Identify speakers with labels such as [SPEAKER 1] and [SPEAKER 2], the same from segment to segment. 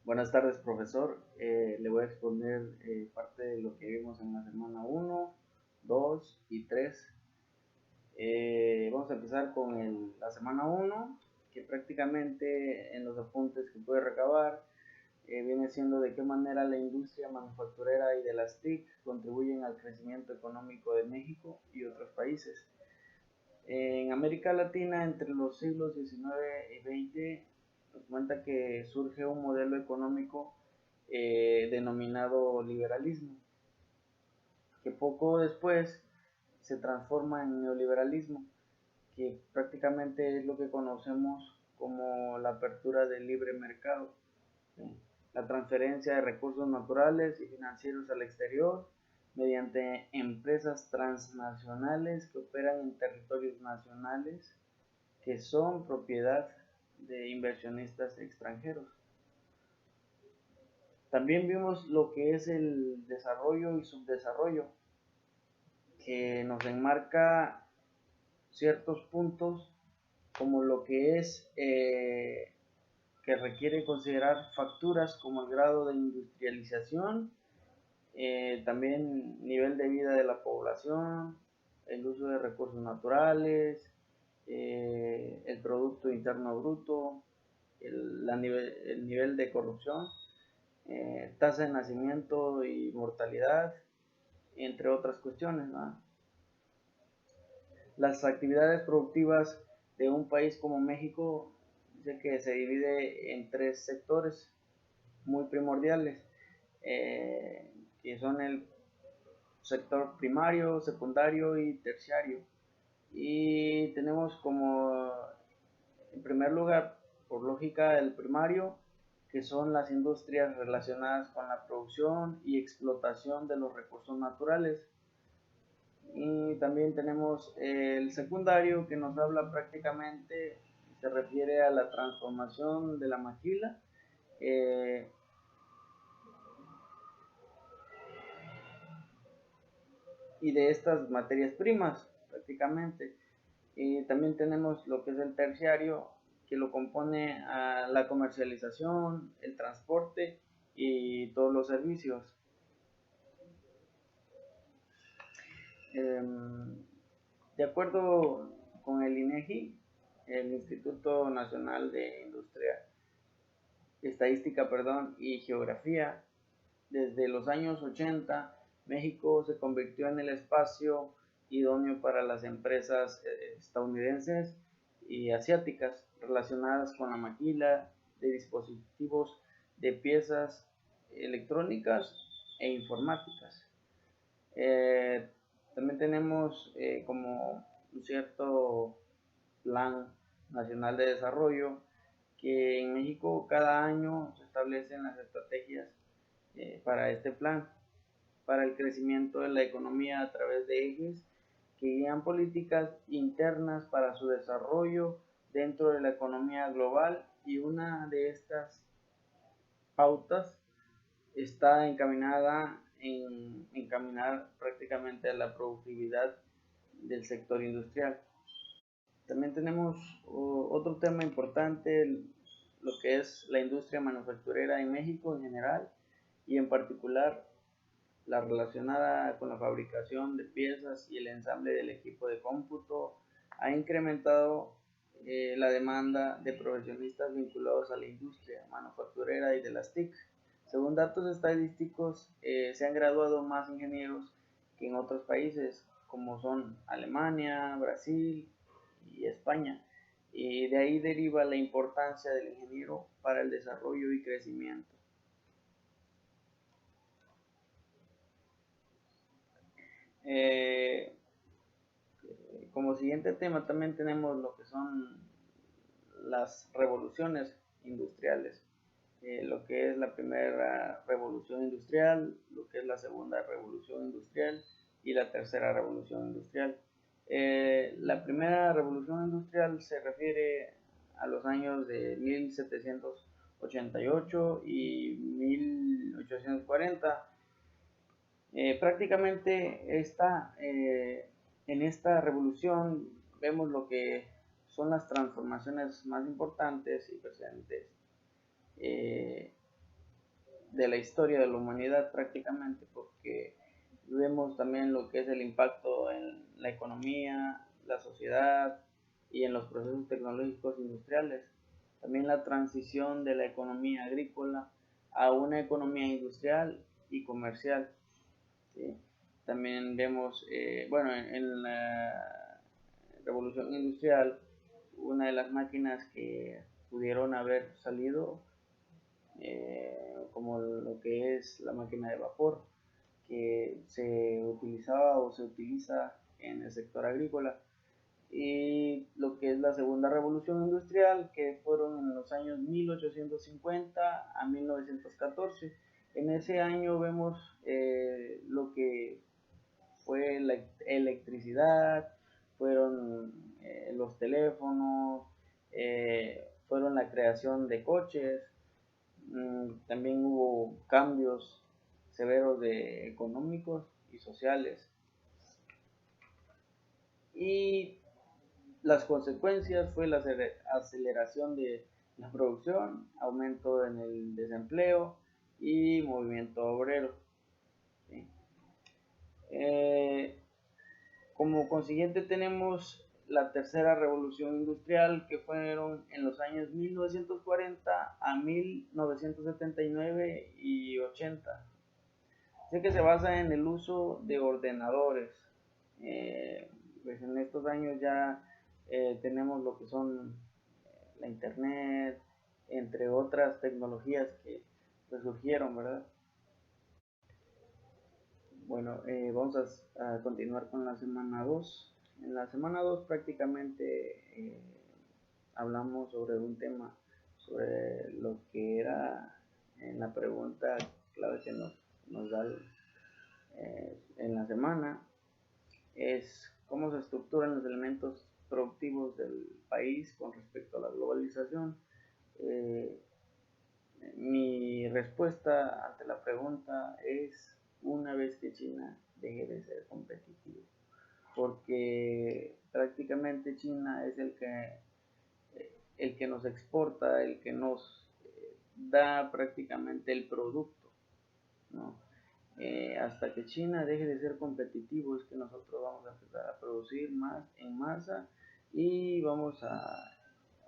[SPEAKER 1] Buenas tardes, profesor. Le voy a exponer parte de lo que vimos en la semana 1, 2 y 3. Vamos a empezar con la semana 1, que prácticamente en los apuntes que puede recabar viene siendo de qué manera la industria manufacturera y de las TIC contribuyen al crecimiento económico de México y otros países. En América Latina, entre los siglos XIX y XX, nos cuenta que surge un modelo económico denominado liberalismo, que poco después se transforma en neoliberalismo, que prácticamente es lo que conocemos como la apertura del libre mercado, ¿sí? La transferencia de recursos naturales y financieros al exterior mediante empresas transnacionales que operan en territorios nacionales que son propiedad de inversionistas extranjeros. También vimos lo que es el desarrollo y subdesarrollo, que nos enmarca ciertos puntos como lo que es que requiere considerar facturas como el grado de industrialización, también nivel de vida de la población, el uso de recursos naturales, el Producto Interno Bruto, el nivel de corrupción, tasa de nacimiento y mortalidad, entre otras cuestiones, ¿no? Las actividades productivas de un país como México dice que se divide en tres sectores muy primordiales, que son el sector primario, secundario y terciario. Y tenemos como, en primer lugar, por lógica, el primario, que son las industrias relacionadas con la producción y explotación de los recursos naturales. Y también tenemos el secundario, que nos habla prácticamente, se refiere a la transformación de la maquila, y de estas materias primas prácticamente. Y también tenemos lo que es el terciario, que lo compone a la comercialización, el transporte y todos los servicios. De acuerdo con el INEGI, el Instituto Nacional de Industria, Estadística, y Geografía, desde los años 80, México se convirtió en el espacio idóneo para las empresas estadounidenses y asiáticas relacionadas con la maquila de dispositivos de piezas electrónicas e informáticas. También tenemos como un cierto plan nacional de desarrollo, que en México cada año se establecen las estrategias para este plan, para el crecimiento de la economía a través de ejes que guían políticas internas para su desarrollo dentro de la economía global, y una de estas pautas está encaminada en encaminar prácticamente a la productividad del sector industrial. También tenemos otro tema importante, lo que es la industria manufacturera en México en general, y en particular la relacionada con la fabricación de piezas y el ensamble del equipo de cómputo. Ha incrementado la demanda de profesionistas vinculados a la industria manufacturera y de las TIC. Según datos estadísticos, se han graduado más ingenieros que en otros países, como son Alemania, Brasil y España. Y de ahí deriva la importancia del ingeniero para el desarrollo y crecimiento. Eh, Como siguiente tema también tenemos lo que son las revoluciones industriales, lo que es la primera revolución industrial, lo que es la segunda revolución industrial y la tercera revolución industrial. La primera revolución industrial se refiere a los años de 1788 y 1840. Prácticamente en esta revolución vemos lo que son las transformaciones más importantes y presentes, de la historia de la humanidad prácticamente, porque vemos también lo que es el impacto en la economía, la sociedad y en los procesos tecnológicos industriales. También la transición de la economía agrícola a una economía industrial y comercial. ¿Sí? También vemos, bueno, en la revolución industrial, una de las máquinas que pudieron haber salido, como lo que es la máquina de vapor, que se utilizaba o se utiliza en el sector agrícola, y lo que es la segunda revolución industrial, que fueron en los años 1850 a 1914. En ese año vemos lo que fue la electricidad, fueron los teléfonos, fueron la creación de coches. También hubo cambios severos económicos y sociales. Y las consecuencias fue la aceleración de la producción, aumento en el desempleo y movimiento obrero. ¿Sí? Como consiguiente tenemos la tercera revolución industrial, que fueron en los años 1940 a 1979 y 80. Sé que se basa en el uso de ordenadores. Pues en estos años ya tenemos lo que son la internet, entre otras tecnologías que surgieron, ¿verdad? Bueno, vamos a continuar con la semana 2. En la semana 2 prácticamente hablamos sobre un tema, sobre lo que era en la pregunta clave que nos da en la semana, es cómo se estructuran los elementos productivos del país con respecto a la globalización. Mi respuesta ante la pregunta es: una vez que China deje de ser competitivo, porque prácticamente China es el que nos exporta, el que nos da prácticamente el producto, ¿no? Hasta que China deje de ser competitivo es que nosotros vamos a empezar a producir más en masa y vamos a,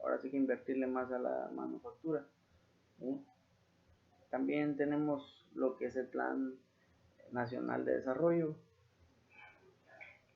[SPEAKER 1] ahora sí que invertirle más a la manufactura. ¿Sí? También tenemos lo que es el Plan Nacional de Desarrollo.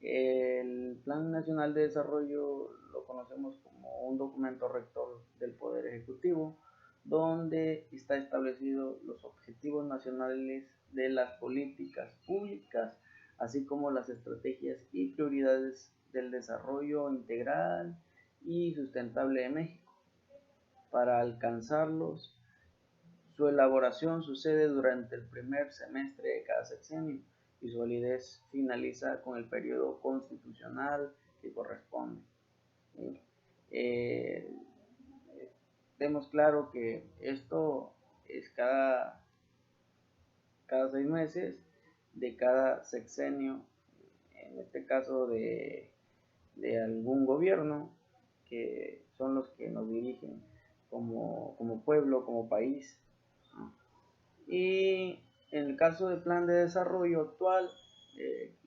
[SPEAKER 1] El Plan Nacional de Desarrollo lo conocemos como un documento rector del Poder Ejecutivo, donde está establecido los objetivos nacionales de las políticas públicas, así como las estrategias y prioridades del desarrollo integral y sustentable de México. Para alcanzarlos, su elaboración sucede durante el primer semestre de cada sexenio y su validez finaliza con el periodo constitucional que corresponde. Vemos claro que esto es cada 6 meses de cada sexenio, en este caso de algún gobierno, que son los que nos dirigen como pueblo, como país. Y en el caso del plan de desarrollo actual,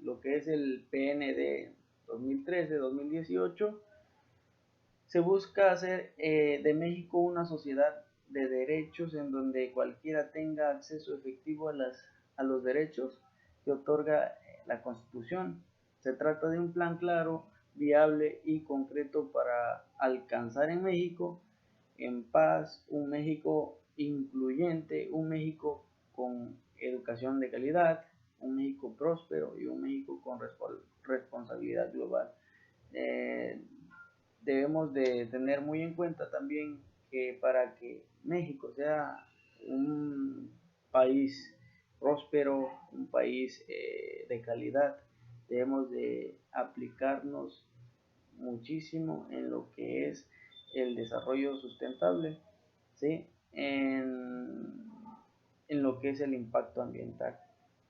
[SPEAKER 1] lo que es el PND 2013-2018, se busca hacer de México una sociedad de derechos en donde cualquiera tenga acceso efectivo a los derechos que otorga la Constitución. Se trata de un plan claro, viable y concreto para alcanzar en México en paz, un México incluyente, un México con educación de calidad, un México próspero y un México con responsabilidad global. Debemos de tener muy en cuenta también que para que México sea un país próspero, un país de calidad, debemos de aplicarnos muchísimo en lo que es el desarrollo sustentable, ¿sí? En lo que es el impacto ambiental,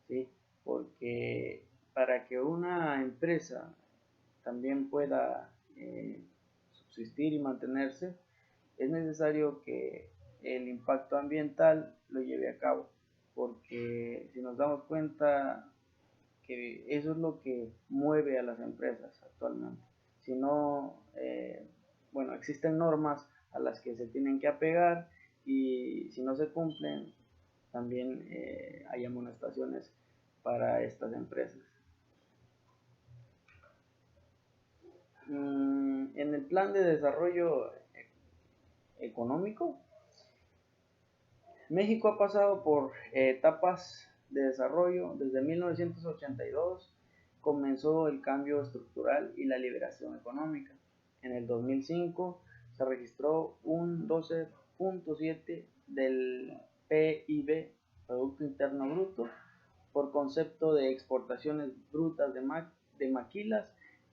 [SPEAKER 1] ¿sí? Porque para que una empresa también pueda subsistir y mantenerse, es necesario que el impacto ambiental lo lleve a cabo. porque si nos damos cuenta que eso es lo que mueve a las empresas actualmente. Si no, bueno, existen normas a las que se tienen que apegar y si no se cumplen, también hay amonestaciones para estas empresas. En el plan de desarrollo económico, México ha pasado por etapas de desarrollo. Desde 1982 comenzó el cambio estructural y la liberación económica. En el 2005 se registró un 12.7 del PIB, Producto Interno Bruto, por concepto de exportaciones brutas de maquilas,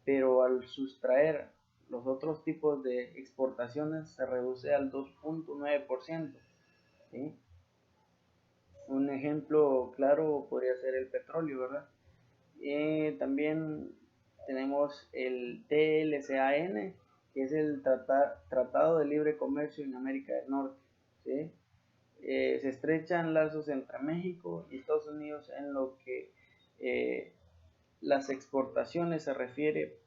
[SPEAKER 1] pero al sustraer los otros tipos de exportaciones se reduce al 2.9%. ¿Sí? Un ejemplo claro podría ser el petróleo, ¿verdad? También tenemos el TLCAN, que es el Tratado de Libre Comercio en América del Norte. ¿Sí? Se estrechan lazos entre México y Estados Unidos en lo que las exportaciones se refiere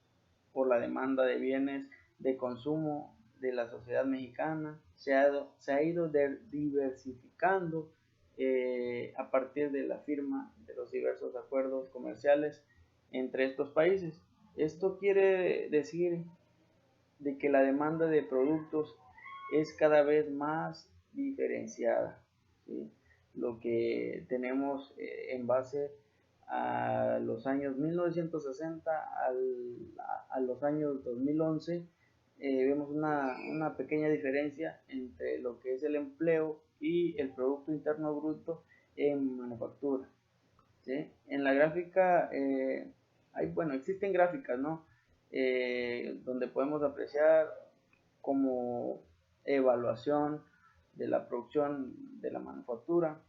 [SPEAKER 1] por la demanda de bienes de consumo de la sociedad mexicana. Se ha ido diversificando a partir de la firma de los diversos acuerdos comerciales entre estos países. Esto quiere decir de que la demanda de productos es cada vez más diferenciada, ¿sí? Lo que tenemos en base a los años 1960 a los años 2011, vemos una pequeña diferencia entre lo que es el empleo y el Producto Interno Bruto en manufactura. ¿Sí? En la gráfica, bueno, existen gráficas, ¿no? Donde podemos apreciar como evaluación de la producción de la manufactura.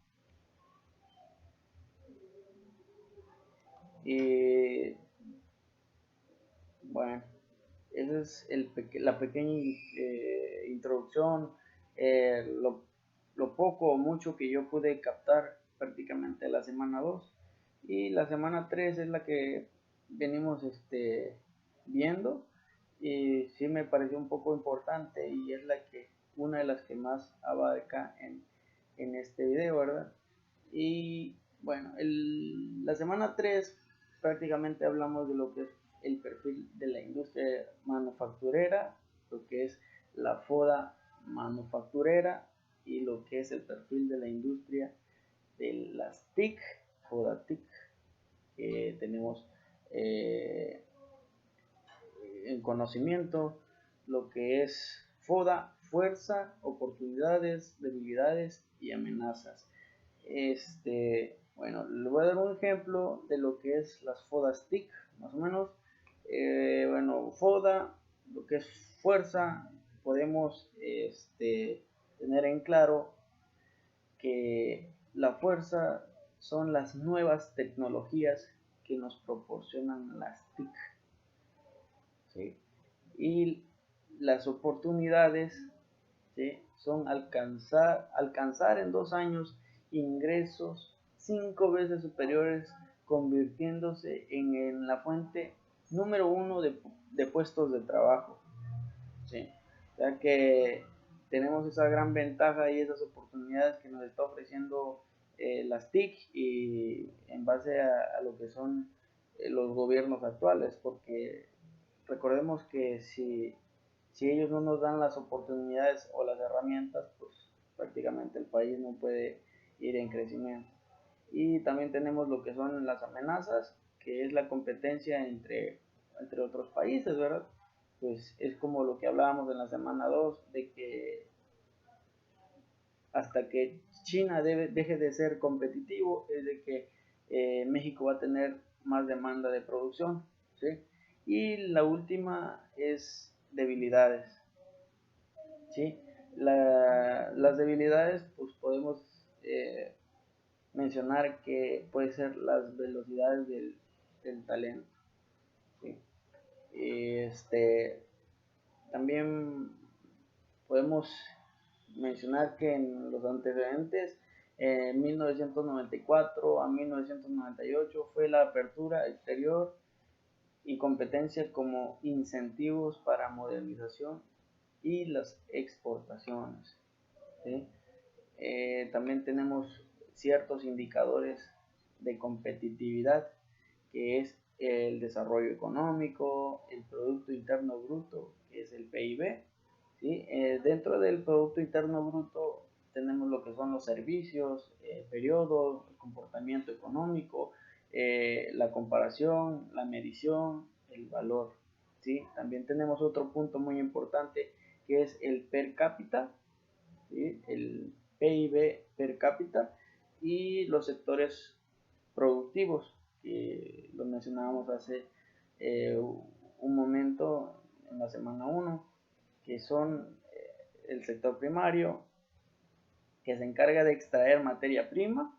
[SPEAKER 1] Bueno, esa es la pequeña introducción, lo poco o mucho que yo pude captar prácticamente la semana 2 y la semana 3 es la que venimos viendo y sí me pareció un poco importante y es una de las que más abarca en este video, ¿verdad? Y bueno, la semana 3 prácticamente hablamos de lo que es el perfil de la industria manufacturera, lo que es la FODA manufacturera y lo que es el perfil de la industria de las TIC, FODA TIC. Tenemos en conocimiento lo que es FODA, fuerza, oportunidades, debilidades y amenazas. Bueno, le voy a dar un ejemplo de lo que es las FODAs TIC, más o menos. Bueno, FODA, lo que es fuerza, podemos tener en claro que la fuerza son las nuevas tecnologías que nos proporcionan las TIC. ¿Sí? Y las oportunidades, ¿sí? Son alcanzar en 2 años ingresos 5 veces superiores, convirtiéndose en la fuente número 1 de puestos de trabajo. ¿Sí? Ya que tenemos esa gran ventaja y esas oportunidades que nos está ofreciendo las TIC y en base a lo que son los gobiernos actuales, porque recordemos que si ellos no nos dan las oportunidades o las herramientas, pues prácticamente el país no puede ir en crecimiento. Y también tenemos lo que son las amenazas, que es la competencia entre otros países, ¿verdad? Pues es como lo que hablábamos en la semana 2, de que hasta que China deje de ser competitivo, es de que México va a tener más demanda de producción, ¿sí? Y la última es debilidades, ¿sí? Las debilidades, pues podemos mencionar que puede ser las velocidades del talento, ¿sí? También podemos mencionar que en los antecedentes En 1994 a 1998 fue la apertura exterior y competencia como incentivos para modernización y las exportaciones. ¿Sí? También tenemos ciertos indicadores de competitividad, que es el desarrollo económico, el Producto Interno Bruto, que es el PIB. ¿Sí? Dentro del Producto Interno Bruto tenemos lo que son los servicios, periodo, el comportamiento económico, la comparación, la medición, el valor. ¿Sí? También tenemos otro punto muy importante, que es el per cápita, ¿sí? El PIB per cápita, y los sectores productivos, que lo mencionábamos hace un momento en la semana 1, que son el sector primario, que se encarga de extraer materia prima,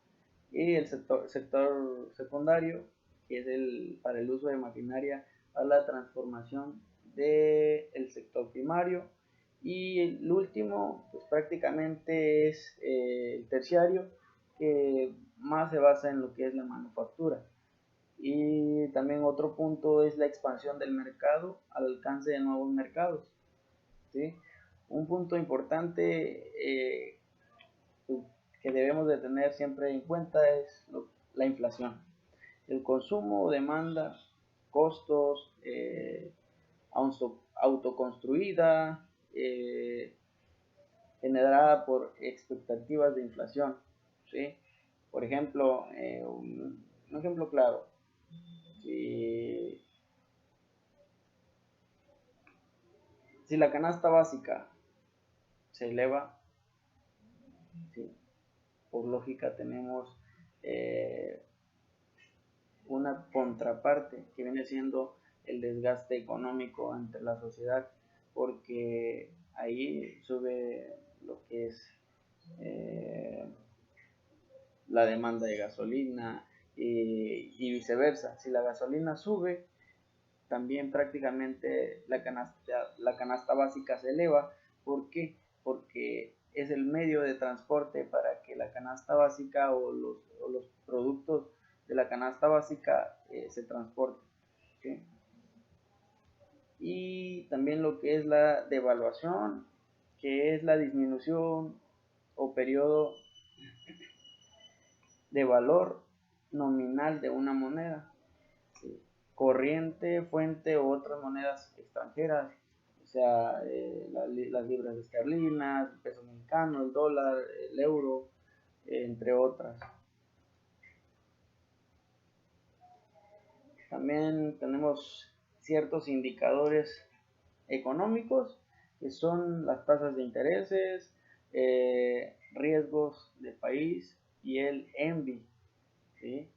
[SPEAKER 1] y el sector secundario, que es para el uso de maquinaria para la transformación del sector primario, y el último pues prácticamente es el terciario, que más se basa en lo que es la manufactura. Y también otro punto es la expansión del mercado al alcance de nuevos mercados. ¿Sí? Un punto importante que debemos de tener siempre en cuenta es la inflación. El consumo, demanda, costos, autoconstruida, generada por expectativas de inflación. ¿Sí? Por ejemplo, un ejemplo claro, si la canasta básica se eleva, ¿sí? Por lógica tenemos una contraparte que viene siendo el desgaste económico entre la sociedad, porque ahí sube lo que es la demanda de gasolina, y viceversa. Si la gasolina sube, también prácticamente la canasta básica se eleva. ¿Por qué? Porque es el medio de transporte para que la canasta básica o los productos de la canasta básica se transporten. ¿Sí? Y también lo que es la devaluación, que es la disminución o periodo de valor nominal de una moneda, ¿sí? Corriente, fuente u otras monedas extranjeras, o sea, las libras esterlinas, el peso mexicano, el dólar, el euro, entre otras. También tenemos ciertos indicadores económicos, que son las tasas de intereses, riesgos del país y el ENVI, ¿sí?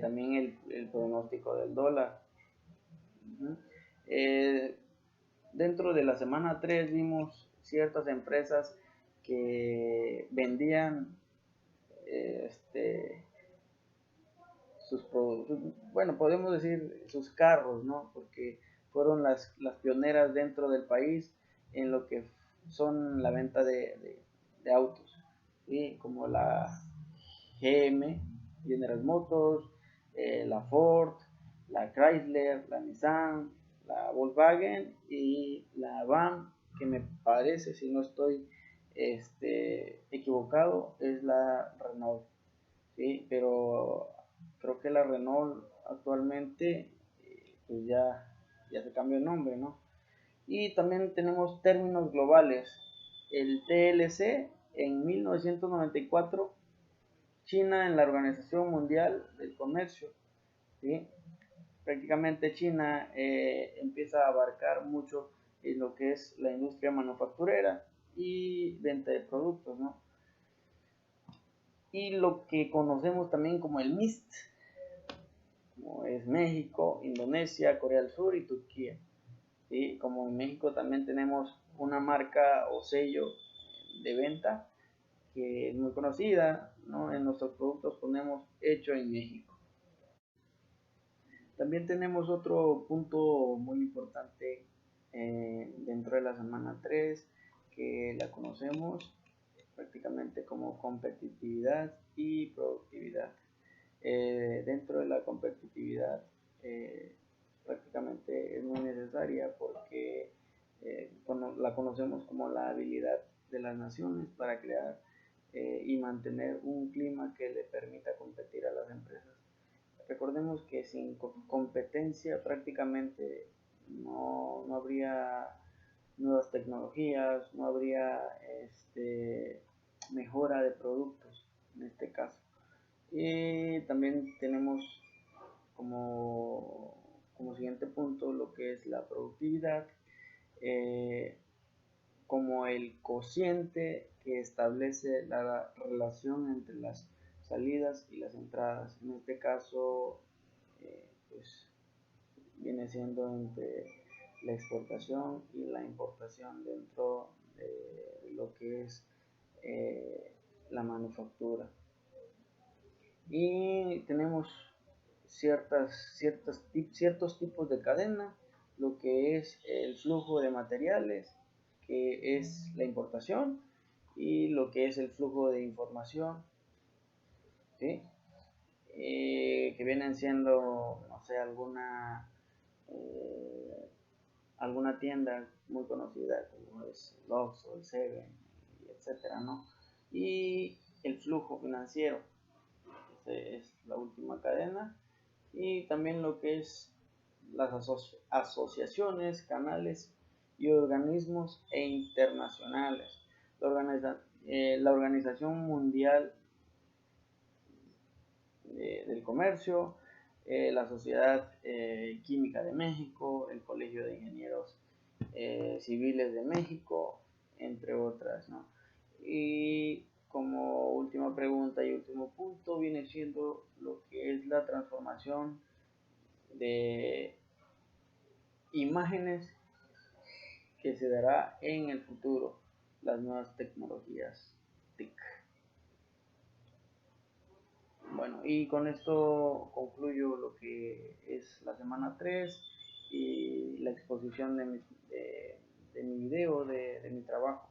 [SPEAKER 1] También el pronóstico del dólar. Dentro de la semana 3 vimos ciertas empresas que vendían sus bueno, podemos decir sus carros, ¿no? Porque fueron las pioneras dentro del país en lo que son la venta de autos, ¿sí? Como la GM, General Motors, la Ford, la Chrysler, la Nissan, la Volkswagen y la VAM, que me parece, si no estoy equivocado, es la Renault. ¿Sí? Pero creo que la Renault actualmente pues ya se cambió el nombre, ¿no? Y también tenemos términos globales. El TLC en 1994, China en la Organización Mundial del Comercio, ¿sí? Prácticamente China empieza a abarcar mucho en lo que es la industria manufacturera y venta de productos, ¿no? Y lo que conocemos también como el MIST, como es México, Indonesia, Corea del Sur y Turquía. ¿Sí? Como en México también tenemos una marca o sello de venta que es muy conocida, ¿no? En nuestros productos ponemos hecho en México. También tenemos otro punto muy importante dentro de la semana 3, que la conocemos prácticamente como competitividad y productividad. Dentro de la competitividad prácticamente es muy necesaria porque la conocemos como la habilidad de las naciones para crear y mantener un clima que le permita competir a las empresas. Recordemos que sin competencia prácticamente no habría nuevas tecnologías, no habría mejora de productos en este caso. Y también tenemos como siguiente punto lo que es la productividad, como el cociente que establece la relación entre las salidas y las entradas. En este caso, pues viene siendo entre la exportación y la importación dentro de lo que es la manufactura. Y tenemos ciertos tipos de cadena, lo que es el flujo de materiales, que es la importación, y lo que es el flujo de información, ¿sí? Que vienen siendo, no sé, alguna tienda muy conocida como es el Oxxo, el Seven, etcétera, ¿no? Y el flujo financiero, es la última cadena, y también lo que es las asociaciones, canales y organismos internacionales. La Organización Mundial del Comercio, la Sociedad Química de México, el Colegio de Ingenieros Civiles de México, entre otras, ¿no? Y como última pregunta y último punto viene siendo lo que es la transformación de imágenes que se dará en el futuro, las nuevas tecnologías TIC. Bueno, y con esto concluyo lo que es la semana 3 y la exposición de mi video, de mi trabajo.